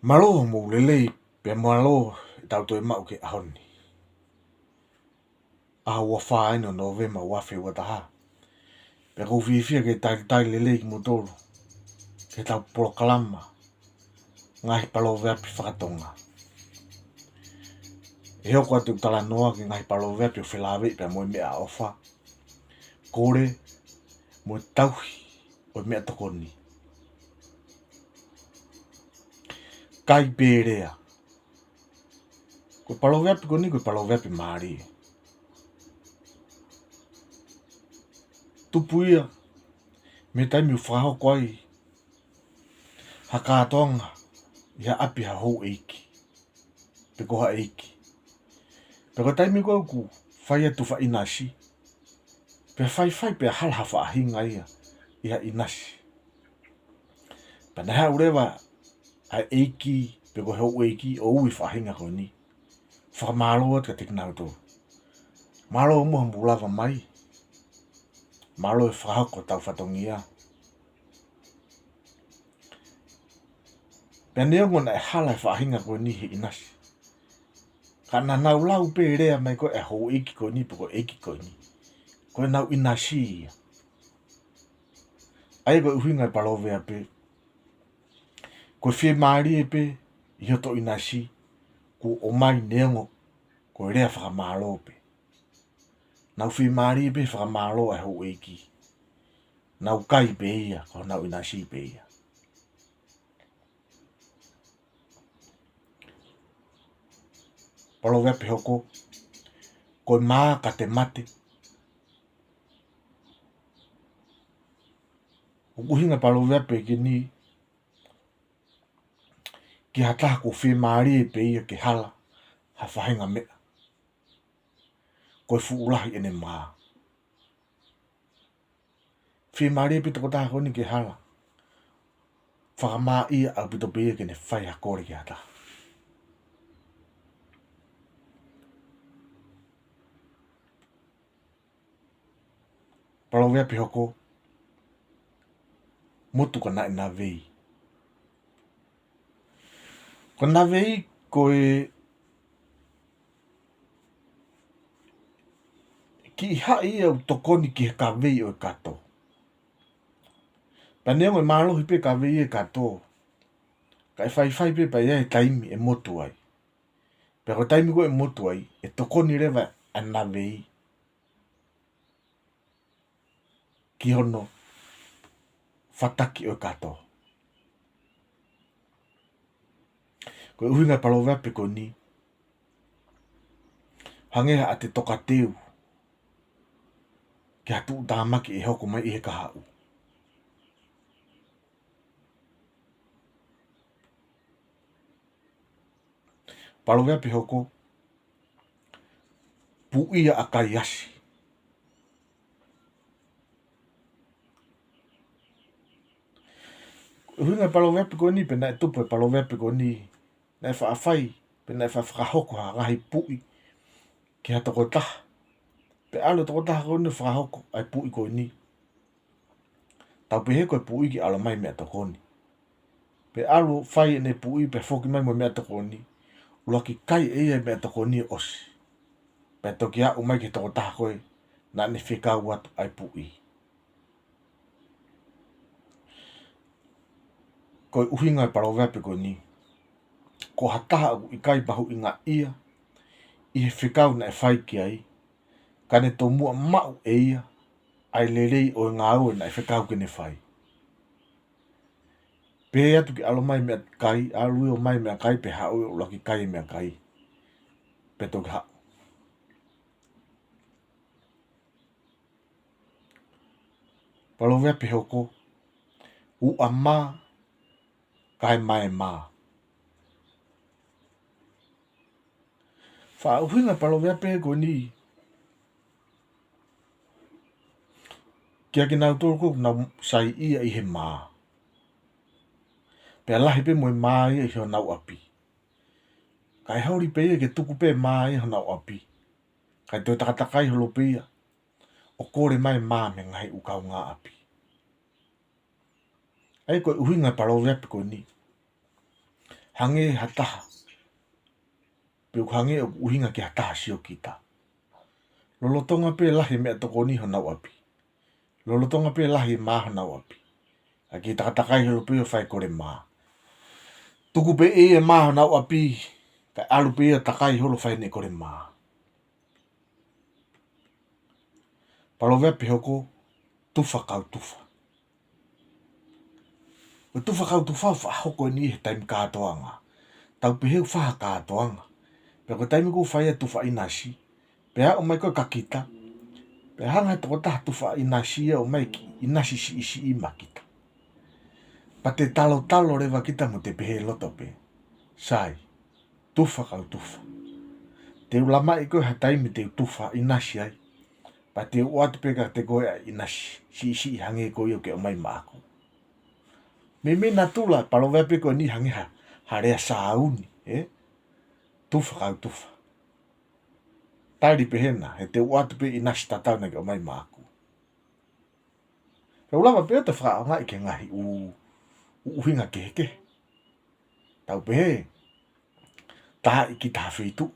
Malo mo lelei pe malo tau to mau ke ahoni. A wa fai no November wa fe wa taha. Pe ko fi ke tai lelei mo tolo. Ke tau proklama. Ngai palo vea pi whakatonga. E hoko atu tala noa ki ngai palo vea pi o whilawe pe mo mea ofa. Kore mo tauhi o mea tokoni. Kai pērea. Ko palo vea pi koni ko palo vea pi maari. Tupuia. Me taimi o whaho kwai. Hakatonga. Ia api ha hou eiki. Pe koha eiki. Pe ko taimi ko ku whai atu wha inasi. Pe whai pe halha wha ahinga ia inasi. Pe neha urewa a eiki pe ko hou eiki o ui wha ahinga ko ni. Wha malo at ka tiknau tō. Malo mua mbulawa mai. Malo e whahako tau whatongia. Pe neongo na e hala e wha ahinga ko ni he inasi. Ka na nau lau pe rea mai ko e hou eiki ko ni pe ko eiki ko ni. Ko e nau inasi ia. Ai ko uhinga palo vea pe. Ko whie maari e pe i hoto inasi. Ko o mai neongo ko e rea whakamalo pe. Nau whie maari e pe whakamalo e hou eiki. Nau kai pe ia ko nau inasi pe ia. Palo vea pe hoko. Ko maa ka te mate. O uhinga palo vea pe ke ni. Ki hataha ko whie maari e pe ia ke hala. Ha whahenga mea. Ko e fuulahi ene maa. Whie maari e pe toko taha koni ke hala. Whakamaa ia au pito pe ia ke ne whai hakore ki hataha. Palo vea pe hoko. Motu ka nai na vei. Ko na vei ko e ki hai au tokoni ki ka vei o kato. Pa neongo e malo hipe ka vei e kato. Ka e whai pe pa ia e taimi e motu ai. Pe ko taimi ko e motu ai e tokoni rewa a na vei. Ki hono whataki o kato. Ko e uhinga palo vea pe ko ni. Hangeha a te toka teu. Ki hatu utamaki e hoko mai i he kahau. Palo vea pe hoko. Pu ia a kai asi. Uhinga palo vea pe ko ni pe na e tupo e palo vea pe ko ni. Na e whaafai pe na e whakahoko ha ngahi pui. Ki hata ko taha. Pe alo toko taha ko ni whakahoko ai pui ko ni. Tau pe heko e pui ki alo mai mea toko ni. Pe alo whai ne pui pe whoki mai mo mea toko ni. Ula ki kai e e mea toko ni osi. Pe toki a umai ki toko taha koe. Na ne whikau watu ai pui. Ko e uhinga e paro vea pe ko ni. Ko hataha u i kai bahu i ngā ia. I he whikau na e whai ki ai. Ka ne tō mua mau e ia. Ai lerei o ngā ue na e whikau ki ne whai. Pe atu ki alo mai mea kai. Alu o mai mea kai pe hau o laki kai mea kai. Pe toki hau. Palo vea pe hoko. U a mā. Kai mai mā. Wha uhinga palo vea pe ko ni. Kia ki nau tōko nau sai ia i he mā. Pe alahi pe moe mā ia i heo nau api. Kai hauri pe ia ke tuku pe mā ia heo nau api. Kai tō takatakai holo pe ia. O kore mai mā me ngai ukau ngā api. Ai koe uhinga palo vea pe ko ni. hange hataha. Pe hange o uhinga ki hataha sio kita. Lolotonga pe lahi mea tokoni honau api. Lolotonga pe lahi maa honau api. A ki takatakai hilo pe o whai kore maa. Tuku pe e maa honau api. Ka alu pe e takai holo whai ne kore maa. Palovea pe hoko tufa kau tufa. O tufa kau tufa wha hoko ni he taim kātoanga. Tau pe heu wha kātoanga. Pe ko taimi ko whai tufa inasi. Pe ha o mai koe kakita. Pe hanga toko taha tufa inasi o mai ki inasi si isi i makita. Pa te talo talo rewa kita mo te pehe loto pe. Sai, tufa kau tufa. Te ulama i koe ha taimi te tufa inasi ai. Pa te uatu peka te koe a inasi. Si isi i hange koe o ke o mai maako. Me na tula palo vepe koe ni hange ha. Harea sauni, tufa kau tufa. Tari pehena, he te uatu pe inasi tatau na ke o mai maako. Pe ulama pe o te wha ngai ke ngahi uhinga ke heke. Tau pehe, taha iki taha whitu.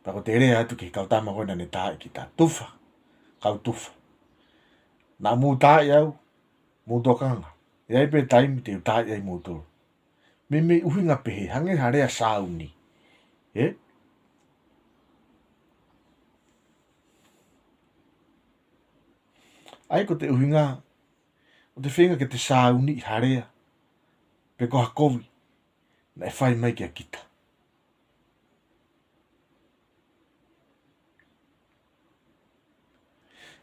Pako te rea atu ki kau tama koina ne taha iki taha tufa. Kau tufa. Na mu taha iau, mu dokanga. Iai pe taimi te taha iai mu tolu. Me uhinga pehe, hange harea sauni. Ai ko te uhinga, o te whenga ke te sauni harea. Pe ko hakovi, na e whai mai kia kita.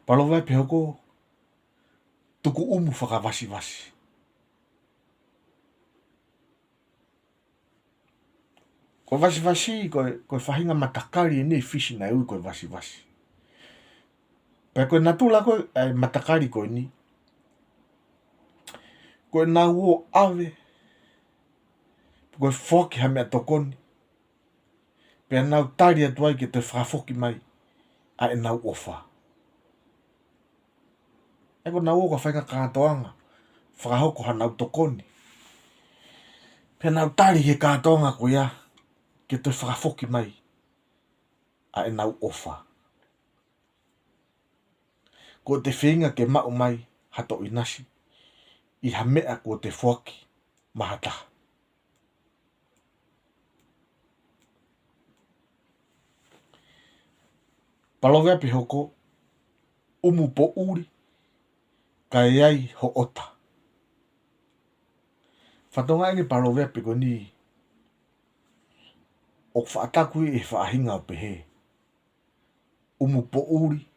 Palo vai pe hoko, tuku umu whakawasi wasi. Ko wasi wasi, ko whahinga matakari e ne fisi na ui ko wasi wasi. Pe koe natula koe matakari koe ni. Koe nā uo awe. Koe whoki ha mea tokoni. Pe nau tari atuai ke te whakafoki mai. A e nau ofa. E ko nau o ka whainga kātoanga. Whakahoko ha nau tokoni. Pe nau tari he kātoanga ko ia. Ke te whakafoki mai. A e nau ofa. Ko te whinga ke mau mai hato inasi. I ha mea ko te whoki mahataha. Palovea pe hoko umu po uri ka iai ho ota. Whatonga ingi palovea pe ko ni o whaatakui e whaahinga o pehe. Umu po uri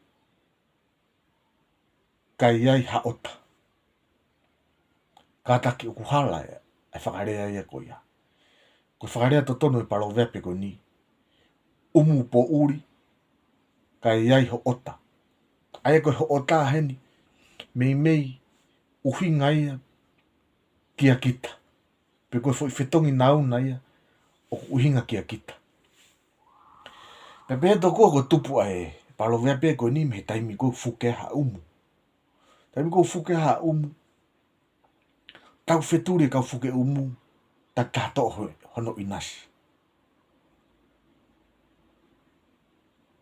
ka iai ha ota. Ka taki o kuhala e whakarea ia ko ia. Ko whakarea to tono e palovea pe ko ni umu po uri ka iai ho ota. Aia ko ho ota heni. Mei uhinga ia kia kita. Pe koe foi whetongi nauna ia o uhinga kia kita. Pe pehe toko ko tupu ae. Palovea pe ko ni me taimi ko fuke ha umu. Taimi ko fuke ha umu. Tau wheturi kau fuke umu. Ta kato hono inasi.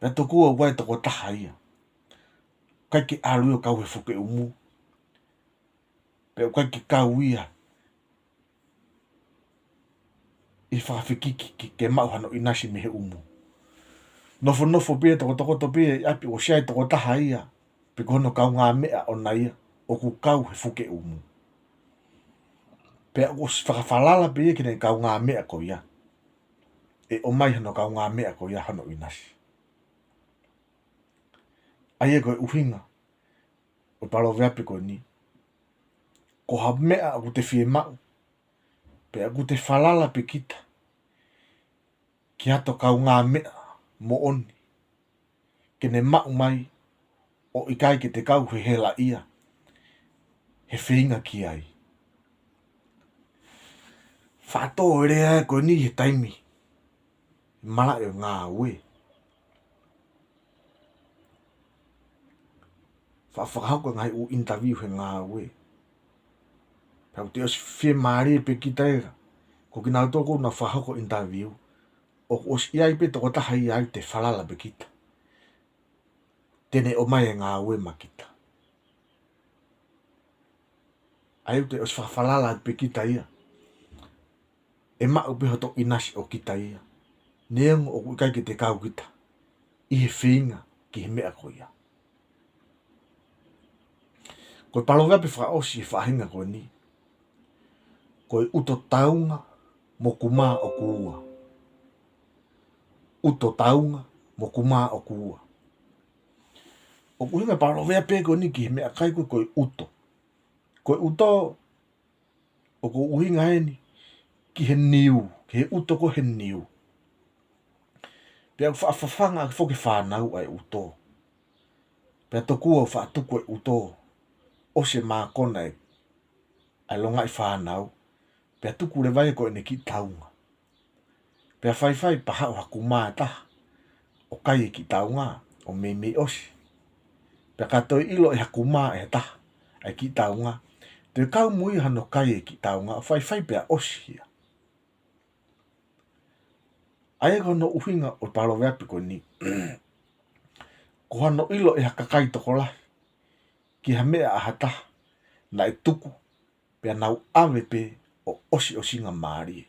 Pe toko o wai toko taha ia. Kai ki alu o kau he fuke umu. Pe kai ki kau ia. I whawhikiki ke mau hano inasi me he umu. Nofo pia toko to pia i api o siai toko taha ia. Pe kono kau ngā mea o na ia. O ku kau he fuke umu. Pe o whakawhalala pia kine kau ngā mea ko ia. E o mai hano kau ngā mea ko ia hano inasi. Aie koe uhinga. O palovea pe koe ni. Ko ha mea aku te fie mau. Pe aku te whalala pe kita. Ki hato kau ngā mea mo oni. Kene mau mai o ikai ke te kau he hela ia. He whiinga ki ai. Whato o rea koe ni he taimi. Mala e ngā ue. Whakahauka ngai u interview he ngā ue. Pau te osi whi maari pe kita ega. Ko kina toko na whahoko interview. O os iai pe toko taha iai te whalala be kita. Tene o mai ngā ue makita. Ai te os whalala pe kita ia. E mau pe hoto inasi o kita ia. Neang o kukai ki te kau kita. I he whinga ki he mea ko ia. Koe palowea pe whaosi e whahinga koe ni. Koe uto taunga mo kumā o kuua. Uto taunga mo kumā o kuua. O kuhinga palowea pe koe ni ki he mea kai koe koe uto. Koe uto o ko uhinga heni ki he niu. Ki he uto ko he niu. Pea whaafafanga ki whoke whanau ai uto. Pea tokua whaatuku ai uto. O se mā kona e ai longa i whanau. Pea tuku le vai ko ene ki taunga. Pea whai pa hau haku maa taha. O kai e ki taunga. O me osi. Pea katoi ilo e haku maa e taha. Ai ki taunga. Te kau mui hano kai e ki taunga. O whai pea osi hia. Ai kono uhinga o palo veapi ko ni. Ko hano ilo e hakakai toko lahi. Ki ha mea aha taha. Na e tuku. Pea nau awe pe o osi nga maari.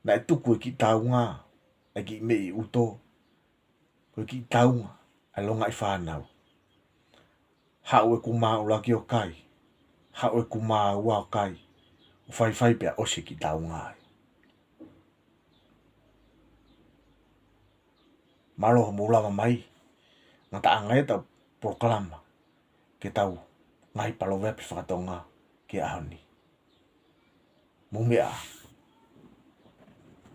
Na e tuku e ki taunga. E ki mei uto. Ko e ki taunga. A longa i whanau. Hau e kumā ula ki o kai. Hau e kumā ua o kai. O whai pea osi ki taunga ai. Malo mula mai. Ngata angai ta proklama. Ke tau. Ngai palo veapi whakatonga. Ke ahoni. Mumea.